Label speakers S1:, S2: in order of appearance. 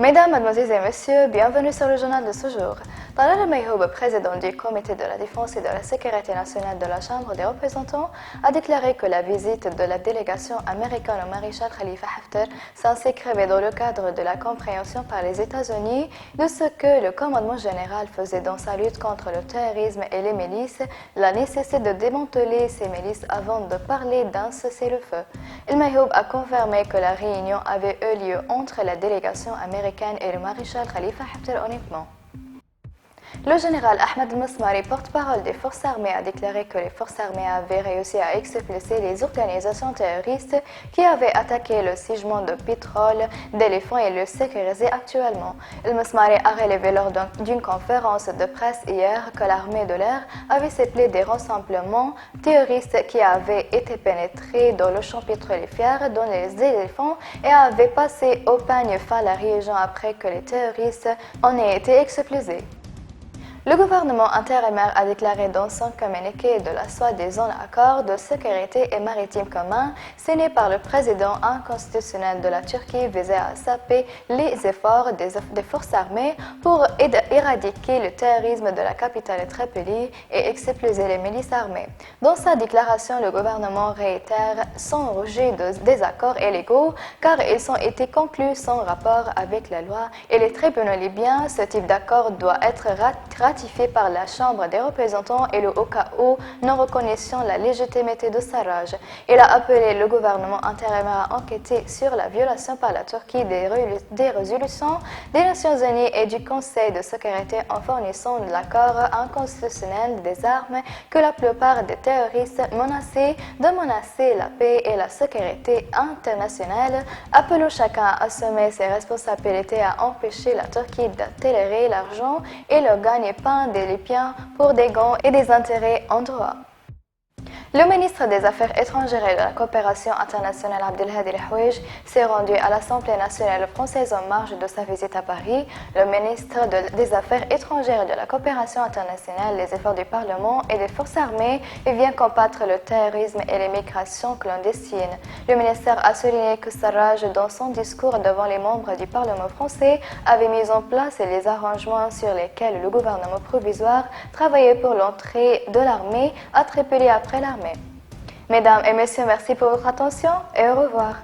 S1: Mesdames, Mademoiselles et Messieurs, bienvenue sur le journal de ce jour. Talal Mayhoub, président du Comité de la Défense et de la Sécurité nationale de la Chambre des représentants, a déclaré que la visite de la délégation américaine au maréchal Khalifa Haftar s'inscrivait dans le cadre de la compréhension par les États-Unis de ce que le commandement général faisait dans sa lutte contre le terrorisme et les milices, la nécessité de démanteler ces milices avant de parler d'un cessez-le-feu. El Mayhoub a confirmé que la réunion avait eu lieu entre la délégation américaine et le maréchal Khalifa Haftar uniquement. Le général Ahmed Masmari, porte-parole des forces armées, a déclaré que les forces armées avaient réussi à expulser les organisations terroristes qui avaient attaqué le gisement de pétrole d'éléphants et le sécurisaient actuellement. El Masmari a relevé lors d'une conférence de presse hier que l'armée de l'air avait ciblé des rassemblements terroristes qui avaient été pénétrés dans le champ pétrolifère dans les éléphants et avaient passé au peigne fin la région après que les terroristes en aient été expulsés. Le gouvernement intérimaire a déclaré dans son communiqué de la soi-disant accord de sécurité et maritime commun signé par le président inconstitutionnel de la Turquie visé à saper les efforts des forces armées pour éradiquer le terrorisme de la capitale Tripoli et expulser les milices armées. Dans sa déclaration, le gouvernement réitère son rejet des accords illégaux car ils ont été conclus sans rapport avec la loi et les tribunaux libyens. Ce type d'accord doit être ratifié par la Chambre des représentants et le au cas où non reconnaissant la légitimité de Sarraj. Il a appelé le gouvernement intérimaire à enquêter sur la violation par la Turquie des résolutions des Nations Unies et du Conseil de sécurité en fournissant l'accord inconstitutionnel des armes que la plupart des terroristes menacés de menacer la paix et la sécurité internationale, appelant chacun à assumer ses responsabilités à empêcher la Turquie d'accélérer l'argent et le gagne-pain des Libyens pour des gains et des intérêts en droit. Le ministre des Affaires étrangères et de la coopération internationale Abdelhadi El-Houej s'est rendu à l'Assemblée nationale française en marge de sa visite à Paris. Le ministre des Affaires étrangères et de la coopération internationale, les efforts du Parlement et des forces armées vient combattre le terrorisme et l'immigration clandestine. Le ministère a souligné que Sarraj, dans son discours devant les membres du Parlement français, avait mis en place les arrangements sur lesquels le gouvernement provisoire travaillait pour l'entrée de l'armée à Tripoli après l'armée. Mesdames et messieurs, merci pour votre attention et au revoir.